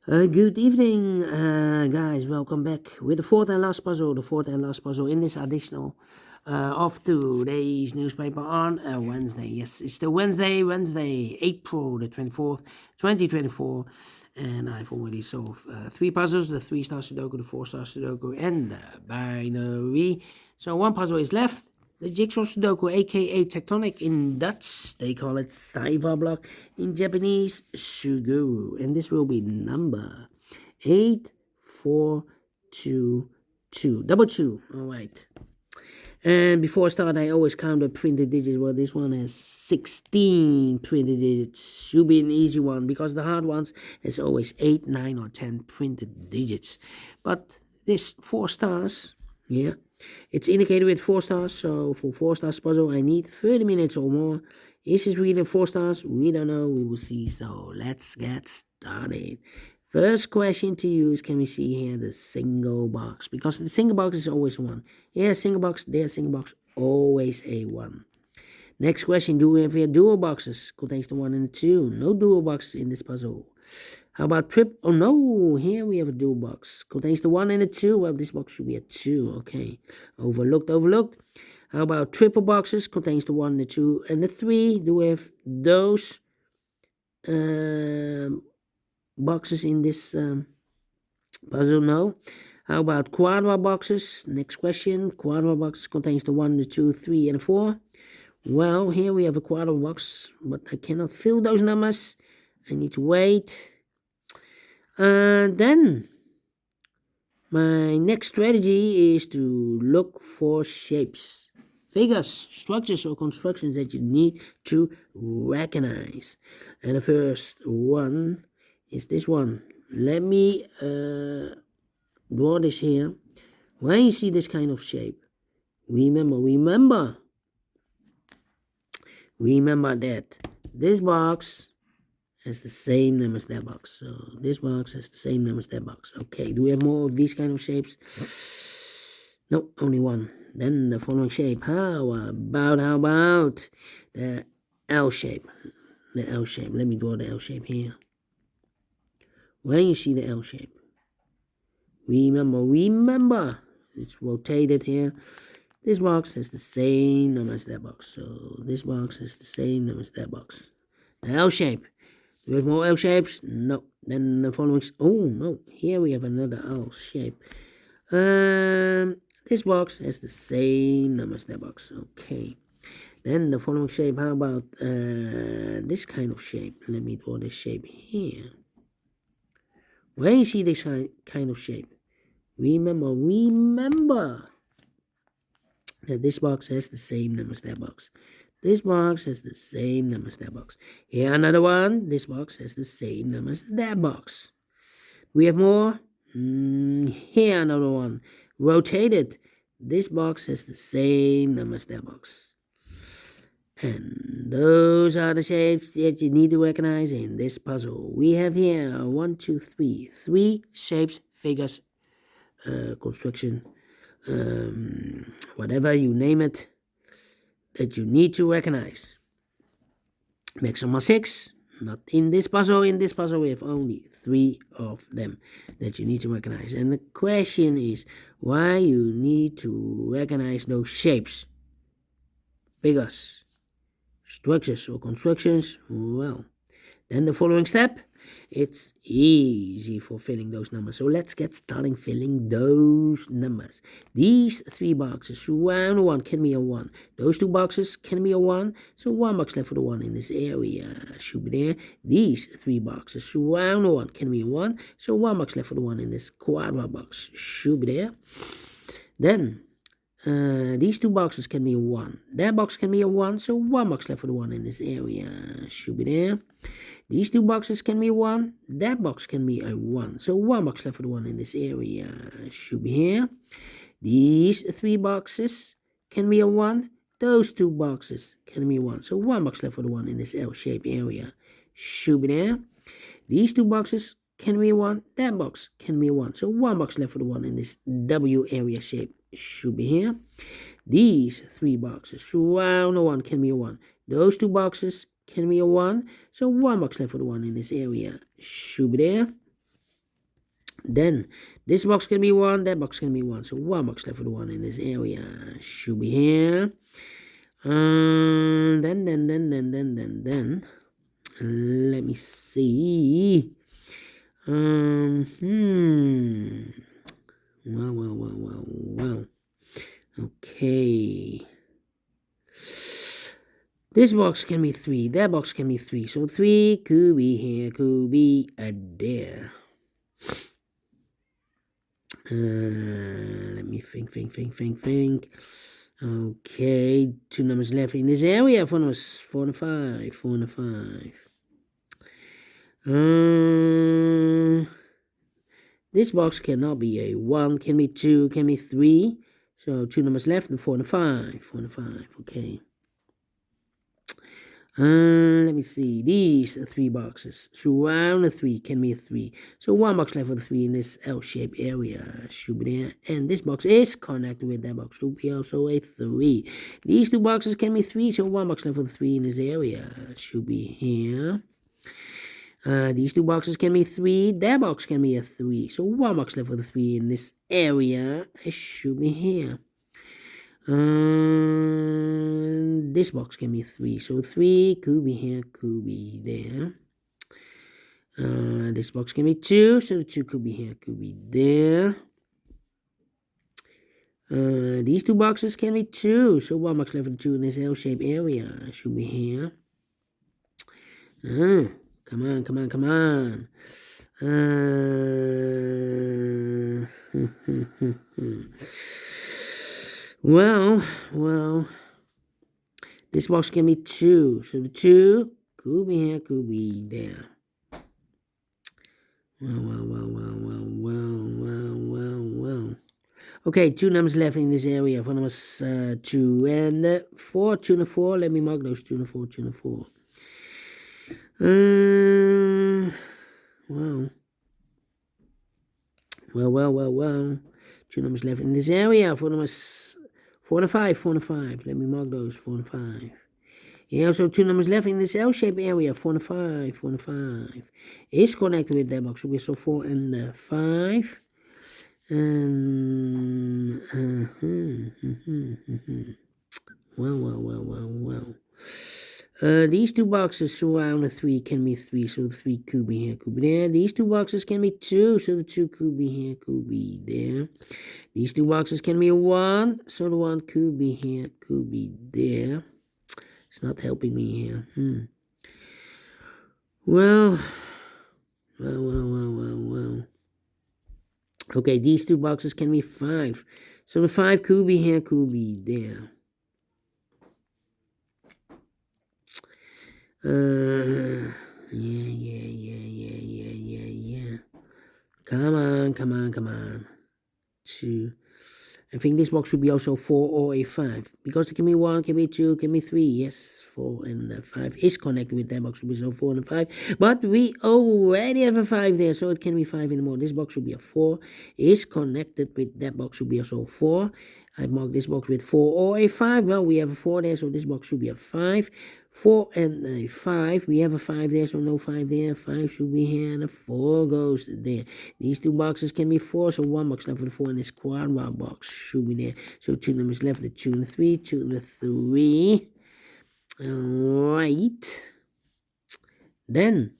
Good evening, guys. Welcome back with the fourth and last puzzle. The fourth and last puzzle in this additional of today's newspaper on Wednesday. Yes, it's the Wednesday, April the 24th, 2024. And I've already solved three puzzles: the 3-star Sudoku, the 4-star Sudoku, and the binary. So one puzzle is left. The Jigsaw Sudoku, a.k.a. Tectonic in Dutch, they call it Cypher block, in Japanese, Suguru. And this will be number 8422. Double two. All right. And before I start, I always count the printed digits. Well, this one has 16 printed digits. Should be an easy one because the hard ones has always 8, 9, or 10 printed digits. But this 4 stars, yeah, it's indicated with 4 stars. So for 4 stars puzzle, I need 30 minutes or more. Is this really 4 stars? We don't know. We will see. So let's get started. First question to you is, can we see here the single box? Because the single box is always 1. Here, single box, there, single box, always a 1. Next question, do we have here dual boxes? Contains the 1 and the 2. No dual boxes in this puzzle. How about trip? Oh no, here we have a dual box. Contains the 1 and the 2. Well, this box should be a 2. Okay, overlooked. How about triple boxes? Contains the 1, the 2, and the 3. Do we have those boxes in this puzzle? No. How about quadra boxes? Next question. Quadra box contains the 1, the 2, 3, and 4. Well, here we have a quadra box, but I cannot fill those numbers. I need to wait. Then my next strategy is to look for shapes, figures, structures, or constructions that you need to recognize. And the first one is this one. Let me draw this here. When you see this kind of shape, remember that this box has the same number as that box. So this box has the same number as that box. Okay, do we have more of these kind of shapes? No, only one. Then the following shape. How about the L shape? The L shape. Let me draw the L shape here. When you see the L shape, remember, it's rotated here. This box has the same number as that box. So this box has the same number as that box. The L shape. Do we have more L shapes? No. Then the following. Oh no! Here we have another L shape. This box has the same number as that box. Okay. Then the following shape. How about this kind of shape? Let me draw this shape here. When you see this kind of shape, remember that this box has the same number as that box. This box has the same number as that box. Here another one. This box has the same number as that box. We have more. Here another one. Rotated. This box has the same number as that box. And those are the shapes that you need to recognize in this puzzle. We have here 1, 2, 3. 3 shapes, figures, construction, whatever you name it, that you need to recognize. Maximum 6. Not in this puzzle. In this puzzle, we have only 3 of them that you need to recognize. And the question is, why you need to recognize those shapes, figures, structures, or constructions? Well, then the following step, it's easy for filling those numbers. So let's get starting filling those numbers. These 3 boxes surround 1 can be a 1. Those 2 boxes can be a 1. So 1 box left for the 1 in this area should be there. These 3 boxes surround 1 can be a 1. So 1 box left for the 1 in this quadra box should be there. Then these 2 boxes can be a 1. That box can be a 1. So 1 box left for the 1 in this area should be there. These 2 boxes can be 1. That box can be a 1. So 1 box left for the 1 in this area should be here. These 3 boxes can be a 1. Those 2 boxes can be 1. So 1 box left for the 1 in this L-shaped area should be there. These 2 boxes can be 1. That box can be 1. So 1 box left for the 1 in this W area shape should be here. These 3 boxes surround 1 can be a 1. Those 2 boxes can be a 1. So 1 box left for the 1 in this area should be there. Then this box can be 1, that box can be 1. So 1 box left for the 1 in this area. Should be here. Then. Let me see. Well. Okay. This box can be 3. That box can be 3. So 3 could be here, could be there. Let me think. Okay, 2 numbers left in this area. 4 numbers, 4 and 5, 4 and 5. This box cannot be a 1, can be 2, can be 3. So 2 numbers left, and 4 and 5, 4 and 5. Okay. Let me see. These 3 boxes surround the 3, can be a 3. So 1 box left for the 3 in this L-shaped area should be there. And this box is connected with that box, should be also a 3. These 2 boxes can be 3, so 1 box left for the 3 in this area should be here. These 2 boxes can be 3. That box can be a 3. So 1 box left for the 3 in this area. It should be here. This box can be 3. So 3 could be here, could be there. This box can be 2. So 2 could be here, could be there. These 2 boxes can be 2. So 1 box left for the 2 in this L-shaped area. It should be here. Come on. Well, this box can be 2. So the 2 could be here, could be there. Well. Okay, 2 numbers left in this area. 4 numbers 2 and 4. 2 and 4. Let me mark those 2 and 4, 2 and 4. Well. 2 numbers left in this area. 4 numbers 4 and 5, 4 and 5. Let me mark those 4 and 5. Yeah, also 2 numbers left in this L-shaped area. 4 and 5, 4 and 5. Is connected with that box. So 4 and 5. And well. These 2 boxes surround the 3 can be 3, so the 3 could be here, could be there. These 2 boxes can be 2, so the 2 could be here, could be there. These 2 boxes can be 1, so the 1 could be here, could be there. It's not helping me here. Well. Okay, these 2 boxes can be 5, so the 5 could be here, could be there. Yeah. Come on. 2. I think this box should be also 4 or a 5. Because it can be 1, can be 2, can be 3. Yes, 4 and 5 is connected with that box. Should be so 4 and 5. But we already have a 5 there, so it can be 5 anymore. This box should be a 4. Is connected with that box. Should be also 4. I marked this box with 4 or a 5. Well, we have a 4 there, so this box should be a 5. 4 and a 5. We have a 5 there, so no 5 there. 5 should be here, and a 4 goes there. These 2 boxes can be 4, so 1 box left for the 4 in this quadra box should be there. So 2 numbers left, the 2 and the 3, 2 and the 3. Alright. Then,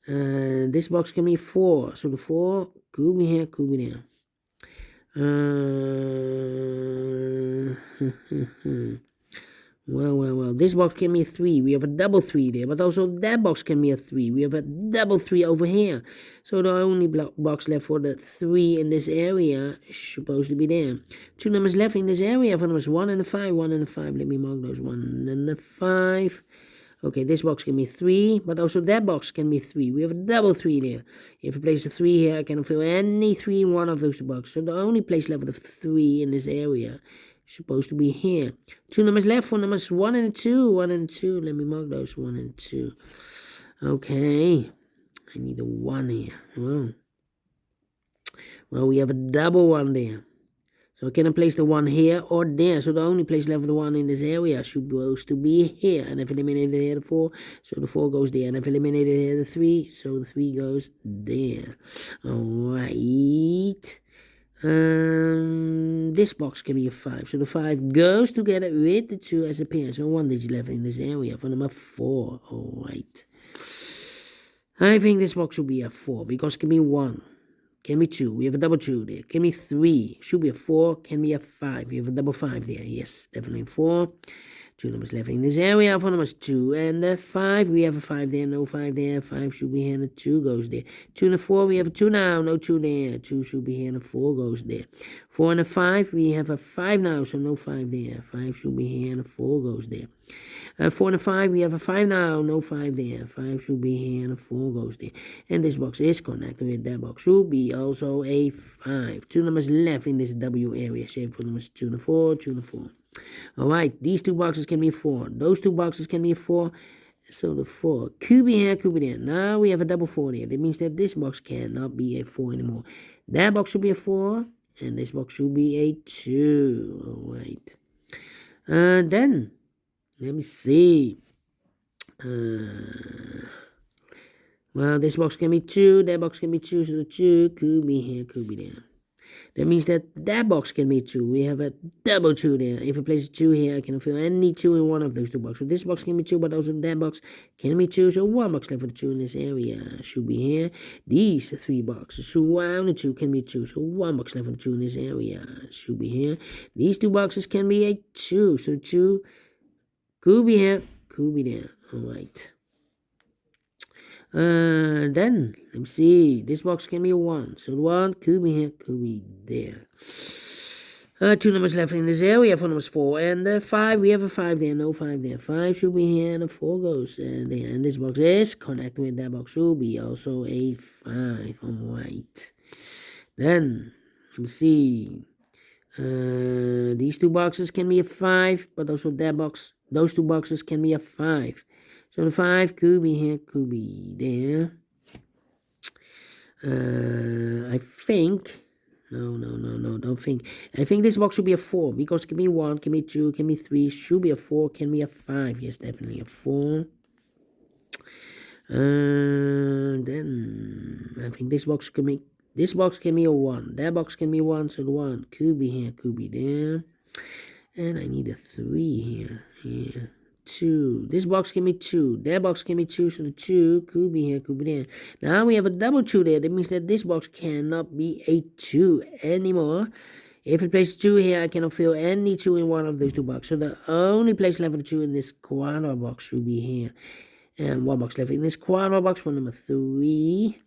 this box can be 4, so the 4 could be here, could be there. Well. This box can be a 3. We have a double 3 there, but also that box can be a 3. We have a double 3 over here. So the only box left for the 3 in this area is supposed to be there. 2 numbers left in this area. For numbers 1 and a 5, 1 and a 5. Let me mark those 1 and a 5. Okay, this box can be 3, but also that box can be 3. We have a double 3 there. If I place a 3 here, I can fill any 3 in one of those 2 boxes. So the only place left of 3 in this area is supposed to be here. 2 numbers left for numbers 1 and 2. 1 and 2. Let me mark those 1 and 2. Okay. I need a 1 here. Well, we have a double 1 there. So can I place the 1 here or there? So the only place left for the 1 in this area supposed to be here. And I've eliminated here the 4, so the 4 goes there. And I've eliminated here the 3, so the 3 goes there. Alright. this box can be a 5. So the 5 goes together with the 2 as a pair. So 1 digit left in this area for number 4. Alright. I think this box should be a 4 because it can be 1. Can be 2. We have a double 2 there. Can be 3. Should be a 4. Can be a 5. We have a double 5 there. Yes, definitely 4. 2 numbers left in this area. 4 numbers 2 and 5. We have a 5 there. No 5 there. 5 should be here and the 2 goes there. 2 and a 4. We have a 2 now. No 2 there. 2 should be here and a 4 goes there. 4 and a 5. We have a 5 now. So no 5 there. 5 should be here and a 4 goes there. 4 and a 5. We have a 5 now. No 5 there. 5 should be here and a 4 goes there. And this box is connected with that box. Should be also a 5. 2 numbers left in this W area. Same for numbers 2 and a 4. 2 and a 4. Alright, these 2 boxes can be a 4. Those 2 boxes can be a 4. So the 4 could be here, could be there. Now we have a double 4 there. That means that this box cannot be a 4 anymore. That box should be a 4. And this box should be a 2. Alright. Then, let me see. Well, this box can be 2. That box can be 2. So the 2 could be here, could be there. That means that that box can be 2. We have a double 2 there. If I place a 2 here, I can fill any 2 in one of those 2 boxes. So this box can be 2, but also that box can be 2. So 1 box left for the 2 in this area should be here. These 3 boxes surround the 2 can be 2. So 1 box left for the 2 in this area should be here. These 2 boxes can be a 2. So 2 could be here, could be there. Alright. Then, let me see. This box can be a 1. So the 1 could be here, could be there. 2 numbers left in this area. 4 numbers 4 and 5. We have a 5 there, no 5 there. 5 should be here and a 4 goes there. And this box is connected with that box. Should be also a 5. Alright. Then, let me see. These 2 boxes can be a 5, but also that box. Those 2 boxes can be a 5. So the 5 could be here, could be there. I think, no, don't think. I think this box should be a 4 because it can be 1, can be 2, can be 3, should be a 4, can be a 5. Yes, definitely a 4. Then I think this box can be a 1. That box can be 1, so the 1 could be here, could be there. And I need a 3 here. 2. This box can be 2. That box can be 2, so the 2 could be here, could be there. Now we have a double 2 there. That means that this box cannot be a 2 anymore. If I place 2 here, I cannot fill any 2 in one of those 2 boxes. So the only place left for the 2 in this quadra box should be here. And 1 box left in this quadra box for number 3.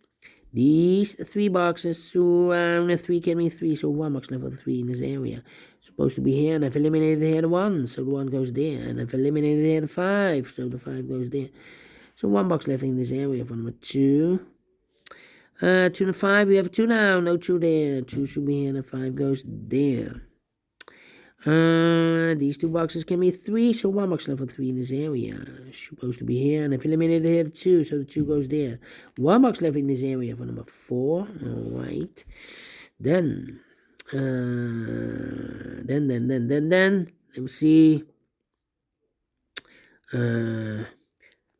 These 3 boxes surround the 3 can be 3, so 1 box left for the 3 in this area. Supposed to be here, and I've eliminated here the 1, so the 1 goes there. And I've eliminated here the 5, so the 5 goes there. So 1 box left in this area for number 2. 2 and 5, we have 2 now, no 2 there. 2 should be here, and the 5 goes there. These 2 boxes can be 3, so 1 box left for 3 in this area. Supposed to be here, and I've eliminated here the 2, so the 2 goes there. 1 box left in this area for number 4. Alright. Then, let me see.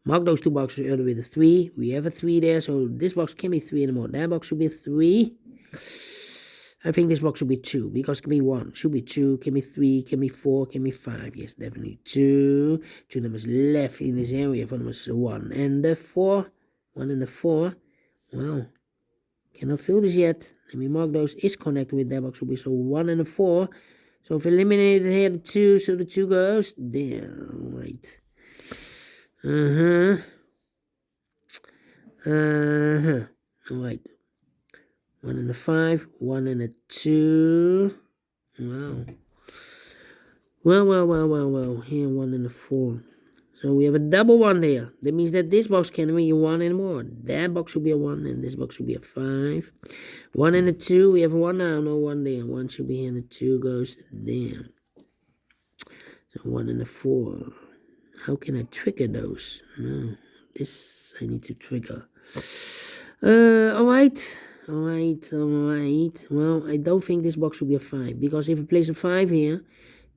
Mark those 2 boxes earlier with a 3. We have a 3 there, so this box can be 3 anymore. That box should be 3. I think this box should be 2 because it can be 1. Should be 2, can be 3, can be 4, can be 5. Yes, definitely 2. 2 numbers left in this area for numbers 1 and the 4. 1 and the 4. Well, cannot fill this yet. Let me mark those. Is connected with that box should be so 1 and a 4. So if eliminated here the 2, so the 2 goes there. Right. Alright. 1 and a 5, 1 and a 2. Wow. Well. Here 1 and a 4. So we have a double 1 there. That means that this box can't be a 1 anymore. That box should be a 1 and this box should be a 5. 1 and a 2. We have a 1 now, no 1 there. 1 should be here and the 2 goes there. So 1 and a 4. How can I trigger those? No, this I need to trigger. Alright. Well, I don't think this box should be a 5. Because if I place a 5 here,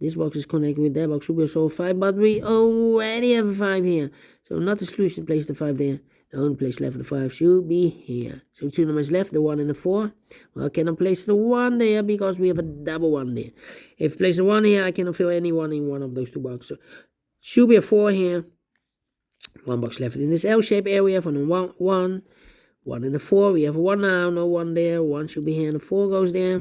this box is connected with that box. Should be also a 5. But we already have a 5 here. So not the solution to place the 5 there. The only place left for the 5 should be here. So 2 numbers left, the 1 and the 4. Well, I cannot place the 1 there because we have a double 1 there. If I place the 1 here, I cannot fill any 1 in one of those 2 boxes. So should be a 4 here. 1 box left in this L-shaped area for the 1 in the 4. We have a 1 now, no 1 there. 1 should be here, and the 4 goes there.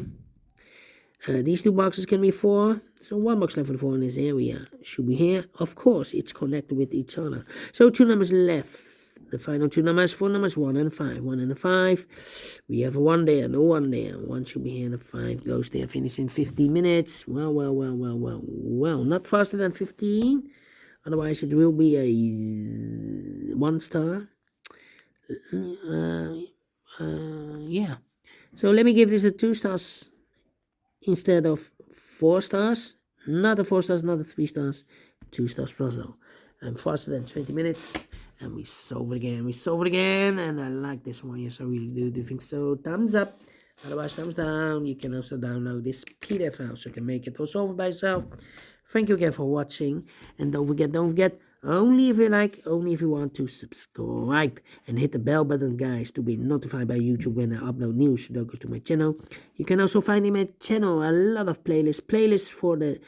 These 2 boxes can be 4. So 1 box left for the 4 in this area should be here. Of course, it's connected with each other. So 2 numbers left. The final 2 numbers, 4 numbers, 1 and 5. 1 and 5. We have a 1 there, no 1 there. 1 should be here, and the 5 goes there. Finish in 15 minutes. Well. Not faster than 15. Otherwise, it will be a 1 star. Yeah. So let me give this a 2 stars instead of 4 stars. Not a 4 stars, not a 3 stars. 2 stars puzzle. And faster than 20 minutes. And we solve it again. And I like this one. Yes, I really do think so. Thumbs up. Otherwise, thumbs down. You can also download this PDF file so you can make it all solve by yourself. Thank you again for watching. And don't forget, only if you like, only if you want to subscribe. And hit the bell button, guys, to be notified by YouTube when I upload new Sudokus to my channel. You can also find in my channel a lot of playlists for the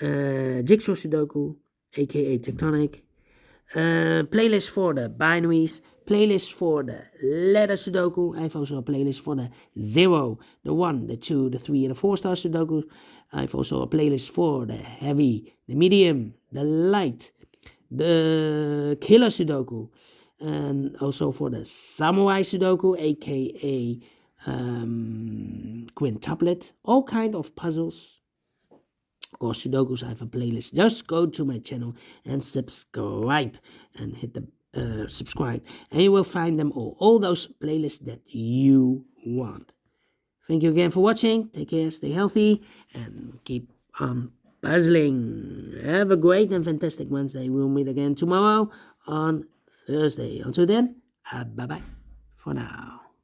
JigsawSudoku, a.k.a. Tectonic. Playlist for the binaries, playlist for the letter Sudoku. I have also a playlist for the 0, the 1, the 2, the 3, and the 4 star Sudoku. I have also a playlist for the heavy, the medium, the light, the killer Sudoku, and also for the samurai Sudoku, a.k.a. quintuplet, all kind of puzzles or Sudokus. I have a playlist. Just go to my channel and subscribe and hit the subscribe, and you will find them all those playlists that you want. Thank you again for watching. Take care, stay healthy, and keep on puzzling. Have a great and fantastic Wednesday. We'll meet again tomorrow on Thursday. Until then, bye bye for now.